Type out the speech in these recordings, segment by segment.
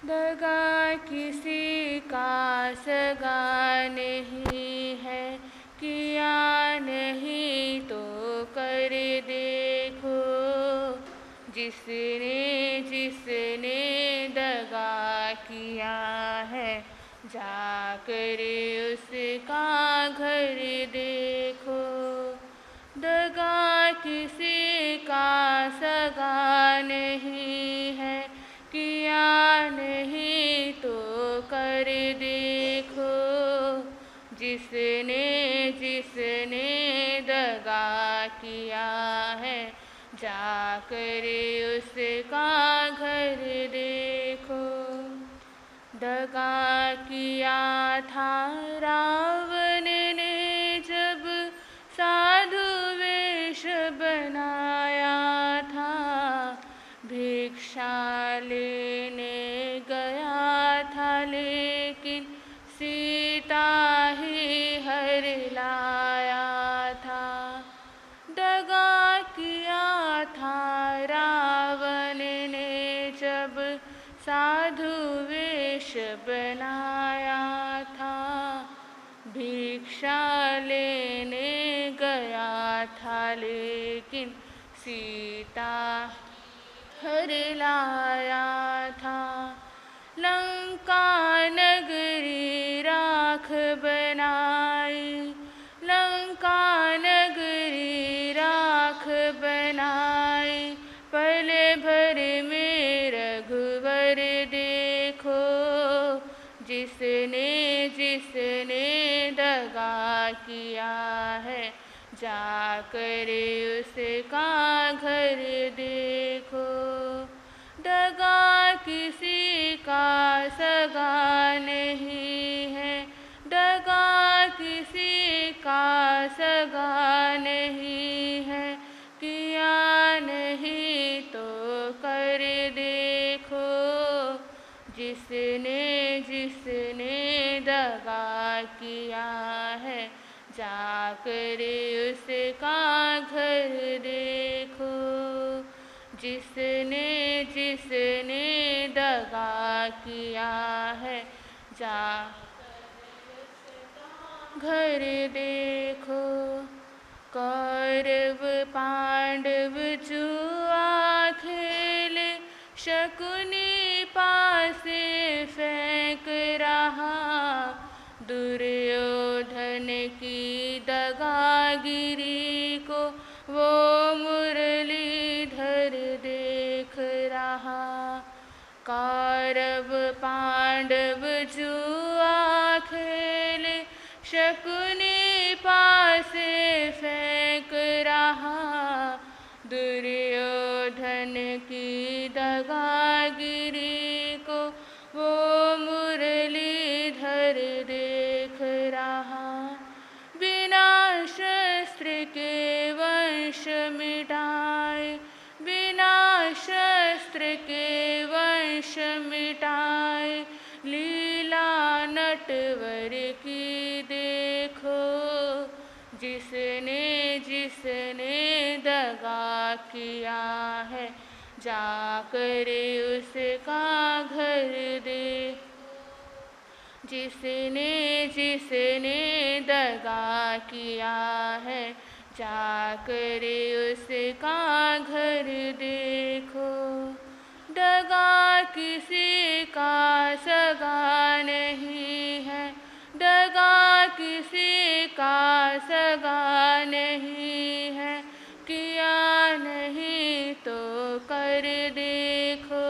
दगा किसी का सगा नहीं है, किया नहीं तो कर देखो। जिसने जिसने दगा किया है, जाकर उसका घर देखो। दगा किसी का सगा नहीं है, किया नहीं तो कर देखो। जिसने जिसने दगा किया है, जाकर उसका घर देखो। दगा किया था रावण ने जब साधु वेश बनाया था। भिक्षा लेने गया था लेकिन सीता ही हर लाया था। दगा किया था रावण ने जब साधु वेश बनाया था। भिक्षा लेने गया था लेकिन सीता हर लाया था। लंका नगरी राख बनाई, लंका नगरी राख बनाई। पल भर में रघुवर देखो। जिसने जिसने दगा किया है, जाकर उसका घर देखो। दगा किसी का सगा नहीं है, दगा किसी का सगा नहीं है। किया नहीं तो कर देखो। जिसने जिसने दगा किया है, जाकर उसका घर देखो। जिसने जिसने दगा किया है, जा घर देखो। कौरव पांडव जुआ खेले, शकुनी पासे फेंक रहा। दुर्योधन की दगागिरी को वो मुरलीधर देख रहा। कौरव पांडव जुआ खेले, शकुनी पासे फेंक रहा। दुर्योधन की दगागिरी को वो मुरलीधर देख रहा। बिना शस्त्र के वंश मिटाए, बिना शस्त्र के वंश मिटाए। लीला नटवर की देखो। जिसने जिसने दगा किया है, जाकर उसका घर दे। जिसने जिसने दगा किया है, जाकर उसका घर देखो। दगा किसी का सगा नहीं है, दगा किसी का सगा नहीं है। किया नहीं तो कर देखो।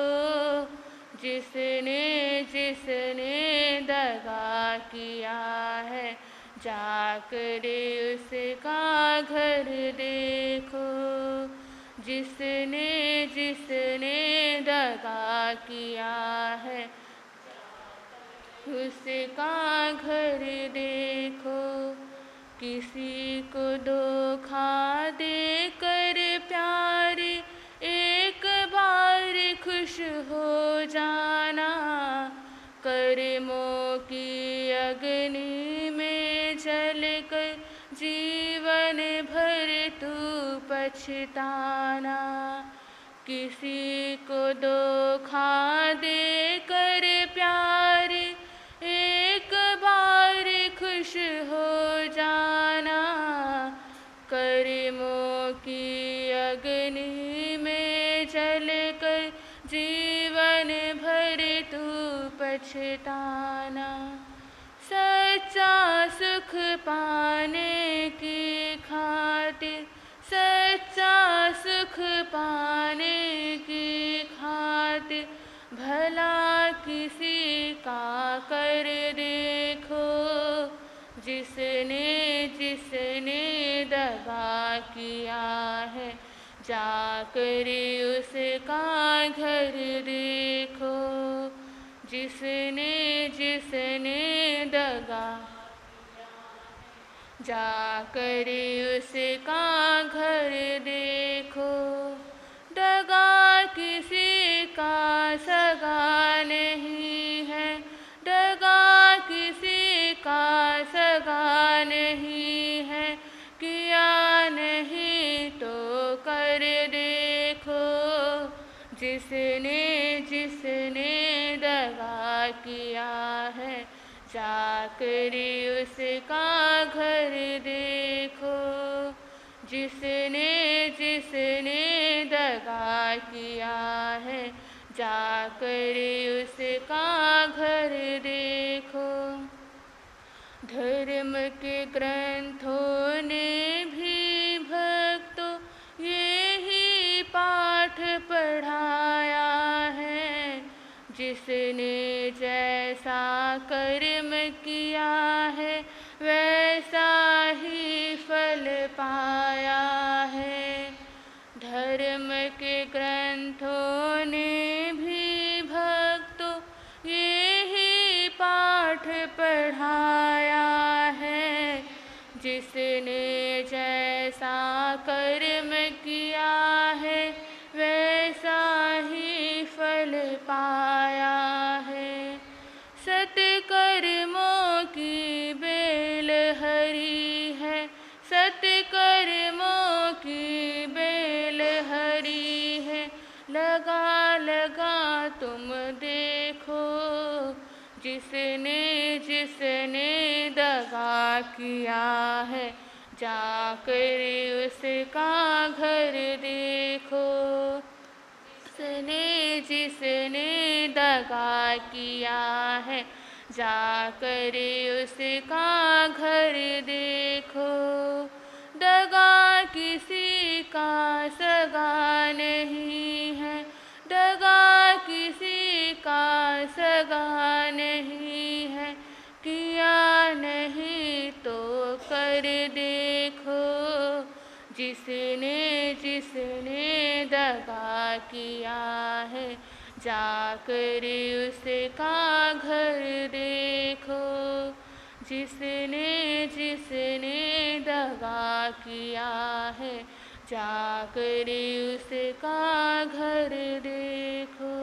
जिसने जिसने दगा किया है, जाकर उसका घर देखो। जिसने जिसने दगा किया है, उसका घर देखो। किसी को धोखा देकर प्यारे, एक बार खुश हो जाना। कर्मों की अग्नि में जलकर जीवन भर तू पछताना। किसी को धोखा देकर तू पछताना। सच्चा सुख पाने की खातिर, सच्चा सुख पाने की खातिर भला किसी का कर देखो। जिसने जिसने दगा किया है, जाकर उसका घर देखो। जिसने जिसने दगा, जाकर उसका घर देखो। दगा किसी का सगा नहीं है, दगा किसी का सगा नहीं है। किया नहीं तो कर देखो। जिसने जिसने दगा किया है, जाकर उसका घर देखो। जिसने जिसने दगा किया है, जाकर उसका घर देखो। धर्म के ग्रंथों ने भी भक्तों यही पाठ पढ़ाया है। जिसने जैसा कर्म किया है, वैसा ही फल पाया है। धर्म के ग्रंथों ने भी भक्तों यही पाठ पढ़ाया है। जिसने जैसा कर्म किया है, वैसा ही फल पाया है। सत्कर्मों की बेल हरी है, सत्कर्मों की बेल हरी है। लगा लगा तुम देखो। जिसने जिसने दगा किया है, जाकर उसका घर देखो। जिसने जिसने दगा किया है, जाकर उसका घर देखो। दगा किसी का सगा नहीं है, दगा किसी का सगा नहीं है। किया नहीं तो कर देखो। जिसने जिसने दगा किया है, जाकर उसका घर देखो। जिसने जिसने दगा किया है, जाकर उसका घर देखो।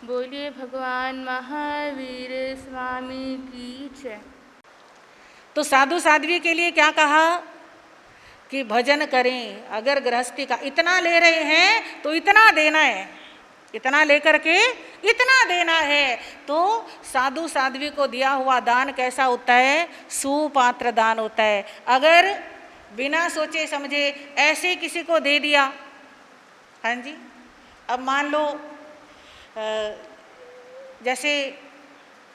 बोलिए भगवान महावीर स्वामी की जय। तो साधु साध्वी के लिए क्या कहा कि भजन करें। अगर गृहस्थी का इतना ले रहे हैं तो इतना देना है, इतना लेकर के इतना देना है। तो साधु साध्वी को दिया हुआ दान कैसा होता है? सुपात्र दान होता है। अगर बिना सोचे समझे ऐसे किसी को दे दिया, हाँ जी, अब मान लो जैसे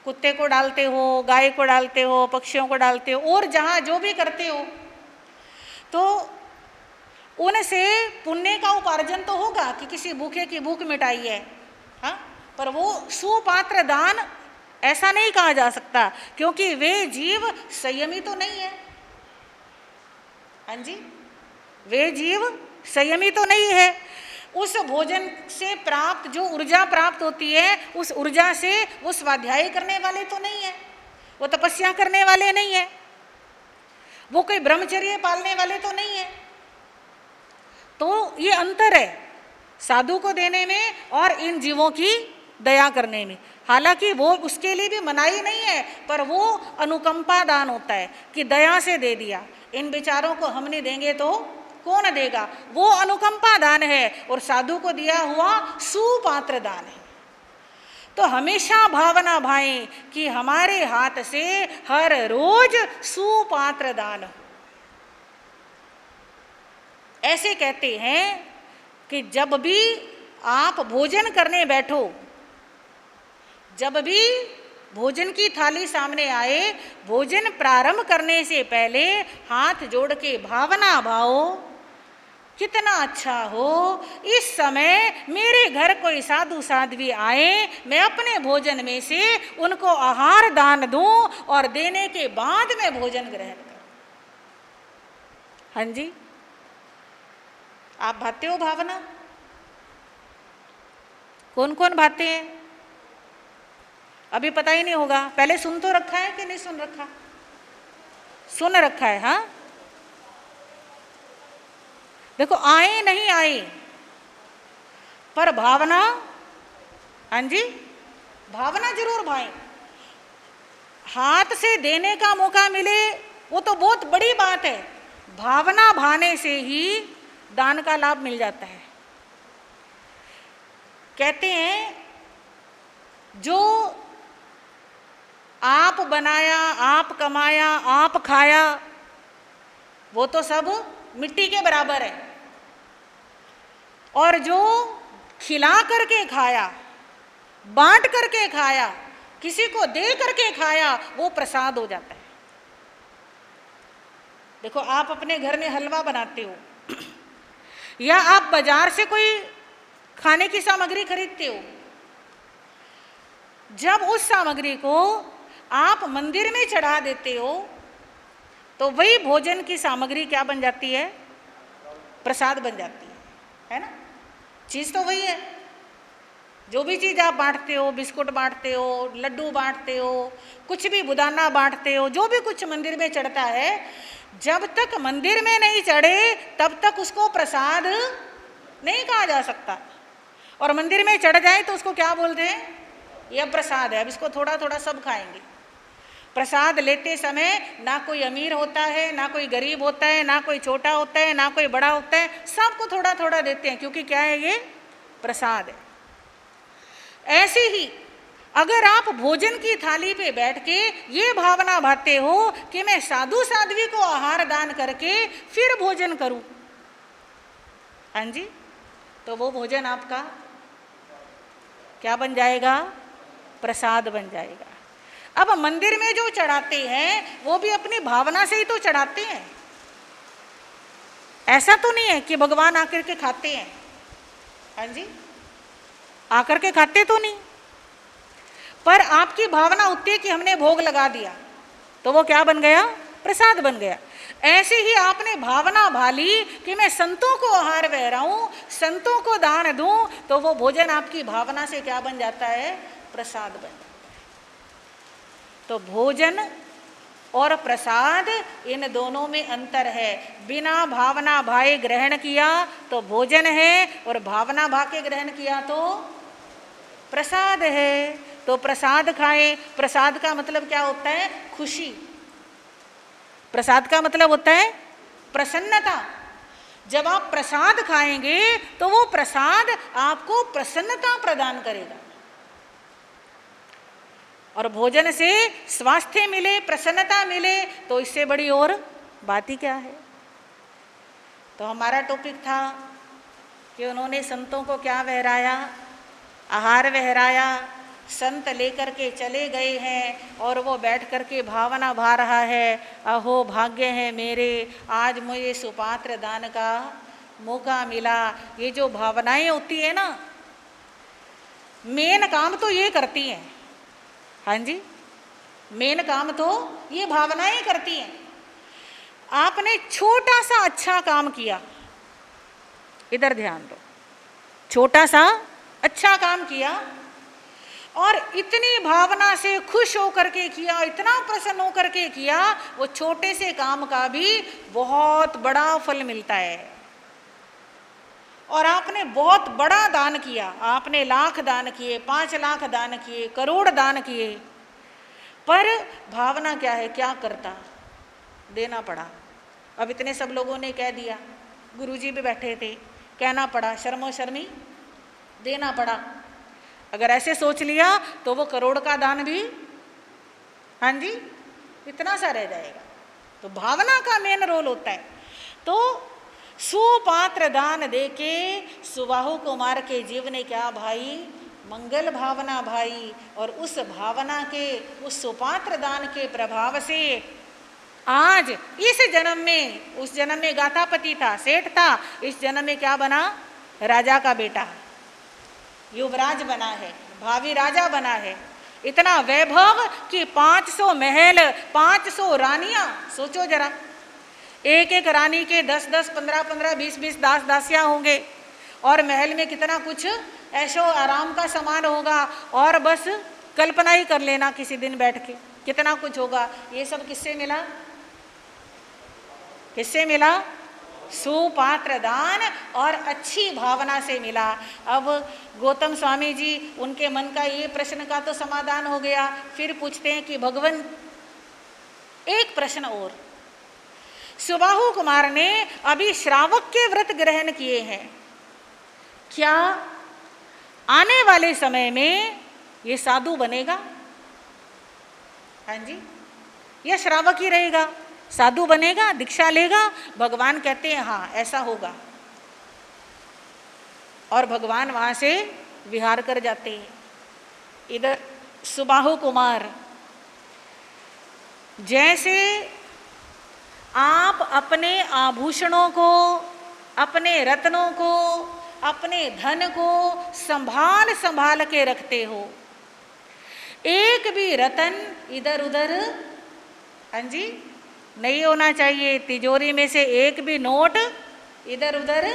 कुत्ते को डालते हो, गाय को डालते हो, पक्षियों को डालते हो, और जहाँ जो भी करते हो, तो उनसे पुण्य का उपार्जन तो होगा कि किसी भूखे की भूख मिटाई है, हाँ, पर वो सुपात्र दान ऐसा नहीं कहा जा सकता, क्योंकि वे जीव संयमी तो नहीं है। हाँ जी, वे जीव संयमी तो नहीं है। उस भोजन से प्राप्त जो ऊर्जा प्राप्त होती है, उस ऊर्जा से वो स्वाध्याय करने वाले तो नहीं है, वो तपस्या करने वाले नहीं है, वो कोई ब्रह्मचर्य पालने वाले तो नहीं है। तो ये अंतर है साधु को देने में और इन जीवों की दया करने में। हालांकि वो उसके लिए भी मनाही नहीं है, पर वो अनुकंपा दान होता है कि दया से दे दिया, इन बेचारों को हम नहीं देंगे तो कौन देगा, वो अनुकंपा दान है। और साधु को दिया हुआ सुपात्र दान है। तो हमेशा भावना भाई कि हमारे हाथ से हर रोज सुपात्र दान हो। ऐसे कहते हैं कि जब भी आप भोजन करने बैठो जब भी भोजन की थाली सामने आए, भोजन प्रारंभ करने से पहले हाथ जोड़ के भावना भाओ, कितना अच्छा हो इस समय मेरे घर कोई साधु साध्वी आए, मैं अपने भोजन में से उनको आहार दान दूं और देने के बाद मैं भोजन ग्रहण करूं। हाँ जी, आप भाते हो भावना? कौन कौन भाते हैं? अभी पता ही नहीं होगा, पहले सुन तो रखा है कि नहीं सुन रखा? सुन रखा है। हाँ, देखो, आए नहीं आए पर भावना, हाँ जी, भावना जरूर भाएं। हाथ से देने का मौका मिले वो तो बहुत बड़ी बात है, भावना भाने से ही दान का लाभ मिल जाता है। कहते हैं जो आप बनाया, आप कमाया, आप खाया, वो तो सब मिट्टी के बराबर है, और जो खिला करके खाया, बांट करके खाया, किसी को दे करके खाया, वो प्रसाद हो जाता है। देखो, आप अपने घर में हलवा बनाते हो या आप बाजार से कोई खाने की सामग्री खरीदते हो, जब उस सामग्री को आप मंदिर में चढ़ा देते हो तो वही भोजन की सामग्री क्या बन जाती है? प्रसाद बन जाती है ना? चीज तो वही है। जो भी चीज आप बांटते हो, बिस्कुट बांटते हो, लड्डू बांटते हो, कुछ भी बुदाना बांटते हो, जो भी कुछ मंदिर में चढ़ता है, जब तक मंदिर में नहीं चढ़े तब तक उसको प्रसाद नहीं कहा जा सकता, और मंदिर में चढ़ जाए तो उसको क्या बोलते हैं? यह प्रसाद है, अब इसको थोड़ा थोड़ा सब खाएंगे। प्रसाद लेते समय ना कोई अमीर होता है, ना कोई गरीब होता है, ना कोई छोटा होता है, ना कोई बड़ा होता है, सबको थोड़ा थोड़ा देते हैं, क्योंकि क्या है? ये प्रसाद है। ऐसे ही अगर आप भोजन की थाली पे बैठ के ये भावना भाते हो कि मैं साधु साध्वी को आहार दान करके फिर भोजन करूं, हाँ जी, तो वो भोजन आपका क्या बन जाएगा? प्रसाद बन जाएगा। अब मंदिर में जो चढ़ाते हैं वो भी अपनी भावना से ही तो चढ़ाते हैं, ऐसा तो नहीं है कि भगवान आकर के खाते हैं। हाँ जी, आकर के खाते तो नहीं, पर आपकी भावना उतनी है कि हमने भोग लगा दिया तो वो क्या बन गया? प्रसाद बन गया। ऐसे ही आपने भावना भाली कि मैं संतों को आहार बह रहा हूं, संतों को दान दूं, तो वो भोजन आपकी भावना से क्या बन जाता है? प्रसाद बन जाता है। तो भोजन और प्रसाद, इन दोनों में अंतर है। बिना भावना भाए ग्रहण किया तो भोजन है, और भावना भा के ग्रहण किया तो प्रसाद है। तो प्रसाद खाएं। प्रसाद का मतलब क्या होता है? खुशी। प्रसाद का मतलब होता है प्रसन्नता। जब आप प्रसाद खाएंगे तो वो प्रसाद आपको प्रसन्नता प्रदान करेगा, और भोजन से स्वास्थ्य मिले, प्रसन्नता मिले, तो इससे बड़ी और बात ही क्या है। तो हमारा टॉपिक था कि उन्होंने संतों को क्या वहराया? आहार वहराया। संत लेकर के चले गए हैं और वो बैठ कर के भावना भा रहा है, अहो भाग्य है मेरे, आज मुझे सुपात्र दान का मौका मिला। ये जो भावनाएं होती है ना, मेन काम तो ये करती हैं। हाँ जी, मेन काम तो ये भावनाएं करती हैं। आपने छोटा सा अच्छा काम किया, इधर ध्यान दो, छोटा सा अच्छा काम किया और इतनी भावना से खुश होकर के किया, इतना प्रसन्न होकर के किया, वो छोटे से काम का भी बहुत बड़ा फल मिलता है। और आपने बहुत बड़ा दान किया, आपने लाख दान किए, 5 लाख दान किए, करोड़ दान किए, पर भावना क्या है? क्या करता? देना पड़ा। अब इतने सब लोगों ने कह दिया, गुरुजी भी बैठे थे, कहना पड़ा, शर्मो शर्मी देना पड़ा। अगर ऐसे सोच लिया तो वो करोड़ का दान भी, हाँ जी, इतना सा रह जाएगा। तो भावना का मेन रोल होता है। तो सुपात्र दान देके सुबाहु कुमार के जीव ने क्या भाई? मंगल भावना भाई, और उस भावना के, उस सुपात्र दान के प्रभाव से आज इस जन्म में, उस जन्म में गातापति था, सेठ था, इस जन्म में क्या बना? राजा का बेटा, युवराज बना है, भावी राजा बना है। इतना वैभव कि 500 महल, 500 रानियां, सोचो जरा, एक एक रानी के 10-10, 15-15, 20-20 दास दासियां होंगे, और महल में कितना कुछ ऐशो आराम का सामान होगा, और बस कल्पना ही कर लेना किसी दिन बैठ के कितना कुछ होगा। ये सब किससे मिला? किससे मिला? सुपात्र दान और अच्छी भावना से मिला। अब गौतम स्वामी जी, उनके मन का ये प्रश्न का तो समाधान हो गया। फिर पूछते हैं कि भगवान, एक प्रश्न और, सुबाहु कुमार ने अभी श्रावक के व्रत ग्रहण किए हैं, क्या आने वाले समय में ये साधु बनेगा? हाँ जी, यह श्रावक ही रहेगा, साधु बनेगा, दीक्षा लेगा? भगवान कहते हैं हाँ, ऐसा होगा। और भगवान वहां से विहार कर जाते हैं। इधर सुबाहु कुमार, जैसे आप अपने आभूषणों को, अपने रत्नों को, अपने धन को संभाल संभाल के रखते हो, एक भी रतन इधर उधर, हाँ जी, नहीं होना चाहिए। तिजोरी में से एक भी नोट इधर उधर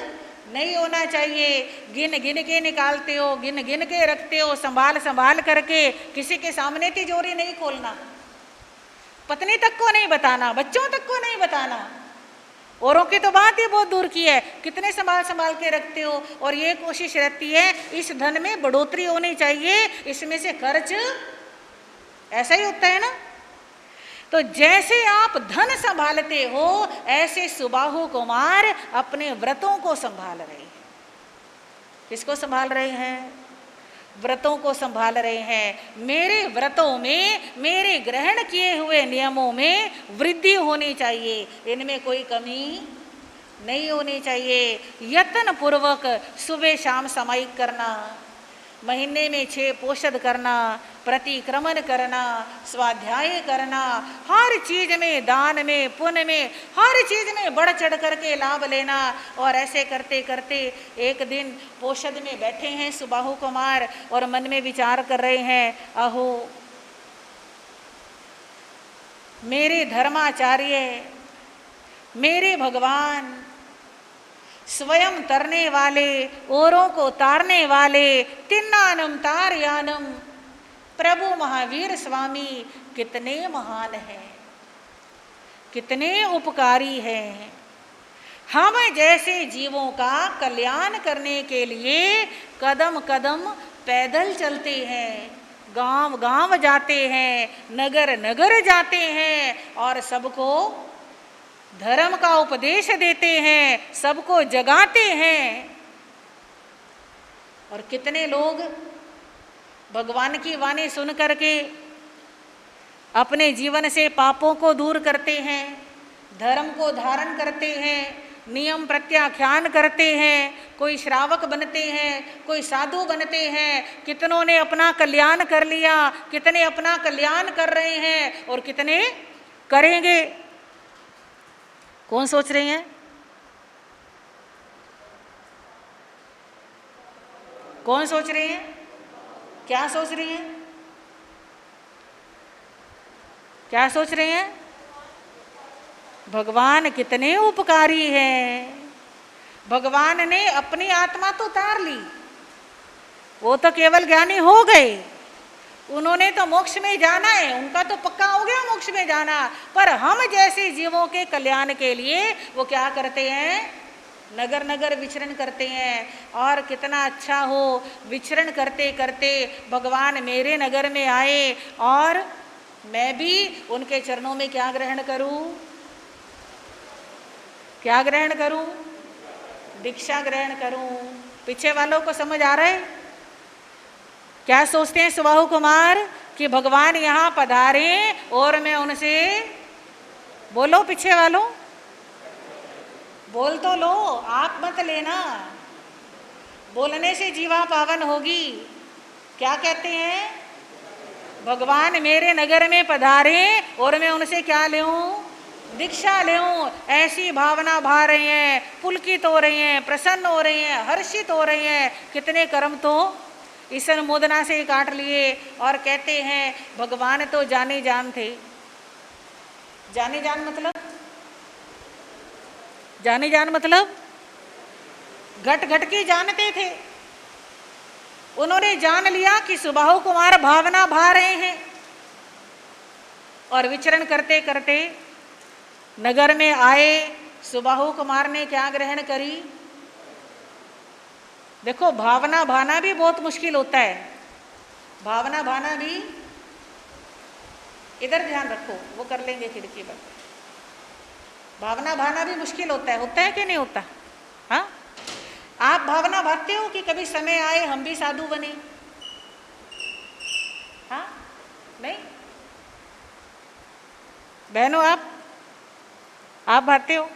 नहीं होना चाहिए। गिन गिन के निकालते हो, गिन गिन के रखते हो, संभाल संभाल करके। किसी के सामने तिजोरी नहीं खोलना, पत्नी तक को नहीं बताना, बच्चों तक को नहीं बताना। औरों की तो बात ही बहुत दूर की है, कितने संभाल संभाल के रखते हो। और ये कोशिश रहती है इस धन में बढ़ोतरी होनी चाहिए, इसमें से खर्च, ऐसा ही होता है ना। तो जैसे आप धन संभालते हो, ऐसे सुबाहु कुमार अपने व्रतों को संभाल रहे हैं। किसको संभाल रहे हैं? व्रतों को संभाल रहे हैं। मेरे व्रतों में, मेरे ग्रहण किए हुए नियमों में वृद्धि होनी चाहिए, इनमें कोई कमी नहीं होनी चाहिए। यत्न पूर्वक सुबह शाम सामायिक करना, महीने में 6 पोषद करना, प्रतिक्रमण करना, स्वाध्याय करना, हर चीज में, दान में, पुण्य में, हर चीज में बढ़ चढ़ करके लाभ लेना। और ऐसे करते करते एक दिन पोषद में बैठे हैं सुबाहु कुमार और मन में विचार कर रहे हैं, अहो मेरे धर्माचार्य, मेरे भगवान, स्वयं तरने वाले, औरों को तारने वाले, तिन्नानम तारयानम प्रभु महावीर स्वामी कितने महान हैं, कितने उपकारी हैं। हम जैसे जीवों का कल्याण करने के लिए कदम कदम पैदल चलते हैं, गांव गांव जाते हैं, नगर नगर जाते हैं, और सबको धर्म का उपदेश देते हैं, सबको जगाते हैं। और कितने लोग भगवान की वाणी सुन करके अपने जीवन से पापों को दूर करते हैं, धर्म को धारण करते हैं, नियम प्रत्याख्यान करते हैं, कोई श्रावक बनते हैं, कोई साधु बनते हैं। कितनों ने अपना कल्याण कर लिया, कितने अपना कल्याण कर रहे हैं, और कितने करेंगे। कौन सोच रहे हैं? कौन सोच रहे हैं? क्या सोच रही हैं? क्या सोच रहे हैं? भगवान कितने उपकारी हैं। भगवान ने अपनी आत्मा तो उतार ली, वो तो केवल ज्ञानी हो गए, उन्होंने तो मोक्ष में जाना है, उनका तो पक्का हो गया मोक्ष में जाना। पर हम जैसे जीवों के कल्याण के लिए वो क्या करते हैं? नगर नगर विचरण करते हैं। और कितना अच्छा हो, विचरण करते करते भगवान मेरे नगर में आए और मैं भी उनके चरणों में क्या ग्रहण करूं? क्या ग्रहण करूं? दीक्षा ग्रहण करूं। पीछे वालों को समझ आ रहा है? क्या सोचते हैं सुबाहु कुमार कि भगवान यहाँ पधारे और मैं उनसे, बोलो पीछे वालों, बोल तो लो, आप मत लेना, बोलने से जीवा पावन होगी। क्या कहते हैं? भगवान मेरे नगर में पधारे और मैं उनसे क्या लूं? दीक्षा लूं। ऐसी भावना भा रही हैं, पुलकित हो रही हैं, प्रसन्न हो रही हैं, हर्षित हो रही हैं। कितने कर्म तो इस अनुमोदना से काट लिए। और कहते हैं भगवान तो जाने जान थे। जाने जान मतलब? जाने जान मतलब घट घट की जानते थे। उन्होंने जान लिया कि सुबाहु कुमार भावना भा रहे हैं। और विचरण करते करते नगर में आए। सुबाहु कुमार ने क्या ग्रहण करी? देखो, भावना भाना भी बहुत मुश्किल होता है। भावना भाना भी, इधर ध्यान रखो, वो कर लेंगे खिड़की पर। भावना भाना भी मुश्किल होता है कि नहीं होता? हाँ, आप भावना भाते हो कि कभी समय आए हम भी साधु बने? हाँ, नहीं बहनों, आप भाते हो?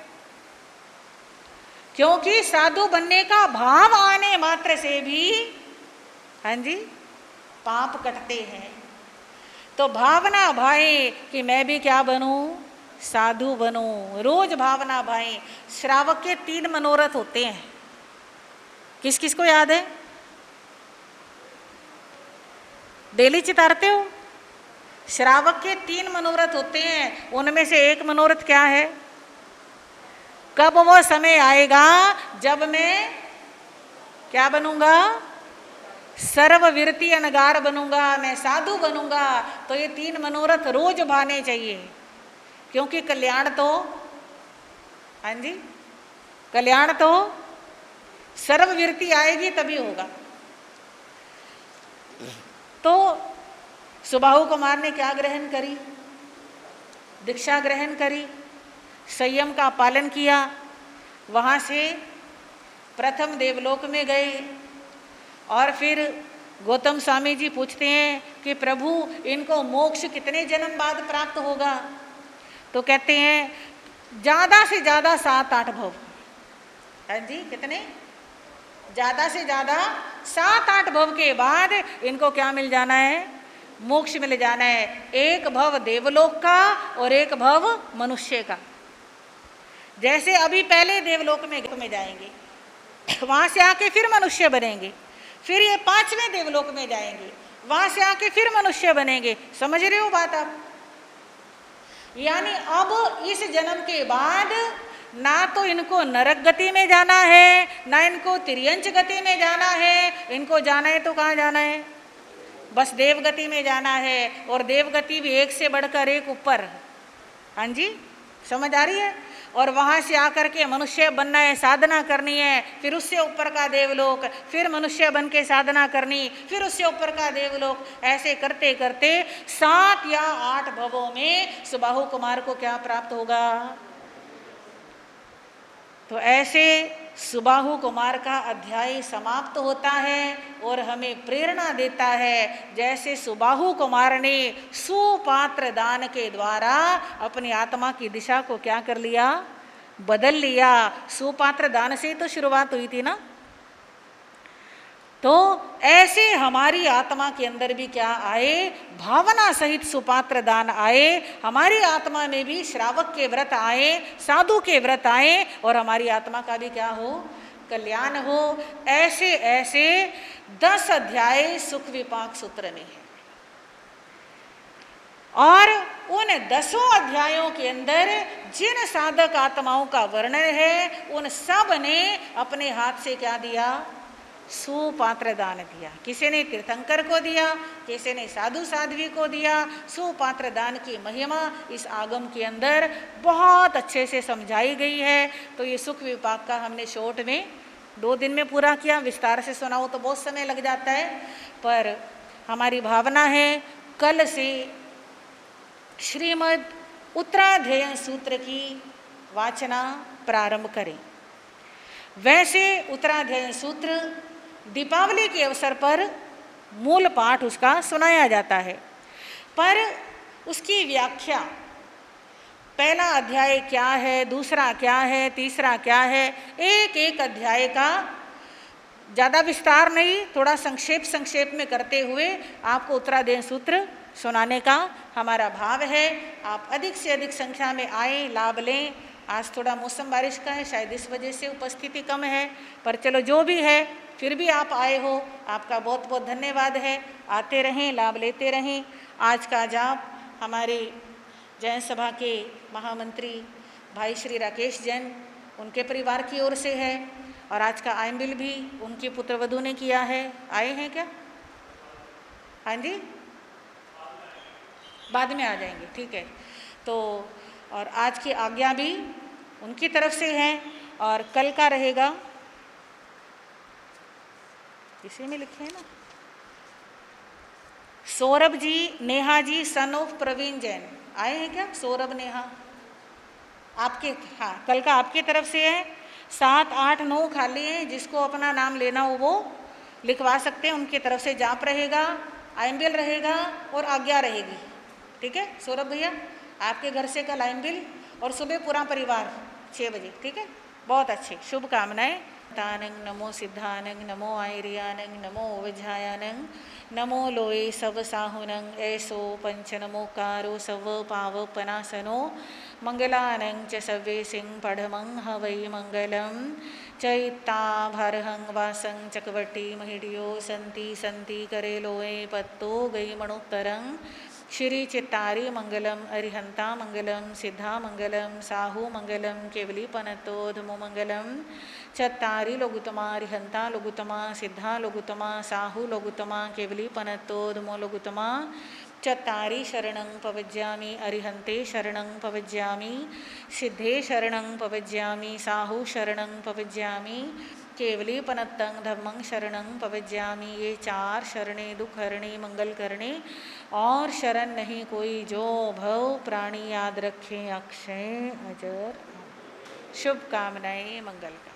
क्योंकि साधु बनने का भाव आने मात्र से भी, हाँ जी, पाप कटते हैं। तो भावना भाए कि मैं भी क्या बनूं? साधु बनूं। रोज भावना भाए। श्रावक के 3 मनोरथ होते हैं। किस किस को याद है? डेली चितारते हो? श्रावक के 3 मनोरथ होते हैं। उनमें से एक मनोरथ क्या है? कब वो समय आएगा जब मैं क्या बनूंगा? सर्वविरति अनगार बनूंगा, मैं साधु बनूंगा। तो ये 3 मनोरथ रोज भाने चाहिए। क्योंकि कल्याण तो, हाँ जी, कल्याण तो सर्वविरति आएगी तभी होगा। तो सुबाहु कुमार ने क्या ग्रहण करी? दीक्षा ग्रहण करी, संयम का पालन किया। वहाँ से प्रथम देवलोक में गए। और फिर गौतम स्वामी जी पूछते हैं कि प्रभु, इनको मोक्ष कितने जन्म बाद प्राप्त होगा? तो कहते हैं ज़्यादा से ज़्यादा 7-8 भव। हाँ जी, कितने? ज़्यादा से ज़्यादा 7-8 भव के बाद इनको क्या मिल जाना है? मोक्ष मिल जाना है। एक भव देवलोक का और एक भव मनुष्य का। जैसे अभी पहले देवलोक में जाएंगे, वहाँ से आके फिर मनुष्य बनेंगे, फिर ये 5वें देवलोक में जाएंगे, वहाँ से आके फिर मनुष्य बनेंगे। समझ रहे हो बात आप? यानी अब इस जन्म के बाद ना तो इनको नरक गति में जाना है, ना इनको तिर्यंच गति में जाना है। इनको जाना है तो कहाँ जाना है? बस देवगति में जाना है। और देवगति भी एक से बढ़कर एक ऊपर। हाँ जी, समझ आ रही है? और वहाँ से आकर के मनुष्य बनना है, साधना करनी है, फिर उससे ऊपर का देवलोक, फिर मनुष्य बन के साधना करनी, फिर उससे ऊपर का देवलोक। ऐसे करते करते 7 या 8 भवों में सुबाहु कुमार को क्या प्राप्त होगा? तो ऐसे सुबाहु कुमार का अध्याय समाप्त होता है और हमें प्रेरणा देता है। जैसे सुबाहु कुमार ने सुपात्र दान के द्वारा अपनी आत्मा की दिशा को क्या कर लिया? बदल लिया। सुपात्र दान से तो शुरुआत हुई थी ना। तो ऐसे हमारी आत्मा के अंदर भी क्या आए? भावना सहित सुपात्र दान आए। हमारी आत्मा में भी श्रावक के व्रत आए, साधु के व्रत आए, और हमारी आत्मा का भी क्या हो? कल्याण हो। ऐसे ऐसे 10 अध्याय सुख विपाक सूत्र में है। और उन 10 अध्यायों के अंदर जिन साधक आत्माओं का वर्णन है, उन सब ने अपने हाथ से क्या दिया? सुपात्र दान दिया। किसी ने तीर्थंकर को दिया, किसी ने साधु साध्वी को दिया। सुपात्र दान की महिमा इस आगम के अंदर बहुत अच्छे से समझाई गई है। तो ये सुख विपाक का हमने शॉर्ट में 2 दिन में पूरा किया। विस्तार से सुनाओ तो बहुत समय लग जाता है, पर हमारी भावना है कल से श्रीमद् उत्तराध्ययन सूत्र की वाचना प्रारंभ करें। वैसे उत्तराध्ययन सूत्र दीपावली के अवसर पर मूल पाठ उसका सुनाया जाता है, पर उसकी व्याख्या, पहला अध्याय क्या है, दूसरा क्या है, तीसरा क्या है, एक एक अध्याय का ज़्यादा विस्तार नहीं, थोड़ा संक्षेप में करते हुए आपको उत्तरादेय सूत्र सुनाने का हमारा भाव है। आप अधिक से अधिक संख्या में आए, लाभ लें। आज थोड़ा मौसम बारिश का है, शायद इस वजह से उपस्थिति कम है, पर चलो जो भी है, फिर भी आप आए हो, आपका बहुत बहुत धन्यवाद है। आते रहें, लाभ लेते रहें। आज का जाप हमारे जैन सभा के महामंत्री भाई श्री राकेश जैन, उनके परिवार की ओर से है, और आज का आयम्बिल भी उनकी पुत्रवधू ने किया है। आए हैं क्या? हाँ जी, बाद में आ जाएंगे, ठीक है। तो और आज की आज्ञा भी उनकी तरफ से है, और कल का रहेगा, इसी में लिखे हैं ना, सौरभ जी, नेहा जी, सन ऑफ प्रवीण जैन। आए हैं क्या? सौरभ, नेहा आपके, हाँ, कल का आपकी तरफ से है। 7, 8, 9 खाली हैं, जिसको अपना नाम लेना हो वो लिखवा सकते हैं। उनकी तरफ से जाप रहेगा, आयम्बिल रहेगा और आज्ञा रहेगी, ठीक है सौरभ भैया? आपके घर से कल आयम्बिल, और सुबह पूरा परिवार 6 बजे, ठीक है? बहुत अच्छे, शुभकामनाएं। तानंग नमो सिद्धानंग, नमो आयरियानंग, नमो विझायानंग, नमो लोए सव साहुनंग, ऐसो पंच नमोकारो सव पावपनासनो, मंगलानंग च सव्ये सिंह पढ़मंग हवै मंगलम, चैत्ताभरहंग वासंग चकवटी महिडियो संति संति करे लोए पत्तो गई मणुत्तरंग, श्री चित्तारी मंगलम, अरिहंता मंगलम, सिद्धा मंगलम, साहू मंगलम, केवली पनतो धमो मंगलम, चत्तारी लोगुतमा, अरिहंता लोगुतमा, सिद्धा लोगुतमा, साहू लोगुतमा, केवली पनतो धमो लोगुतमा, चत्तारी शरणं पवज्यामि, अरिहंते शरणं पवज्यामि, सिद्धे शरणं पवज्यामि, साहू शरणं पवज्यामि, केवली पनत्तं धम्मं शरणं पवज्यामि। ये 4 शरणे दुख हरणे मंगल करने, और शरण नहीं कोई जो भव प्राणी याद रखें अक्षय अजर। शुभकामनाएं मंगल का।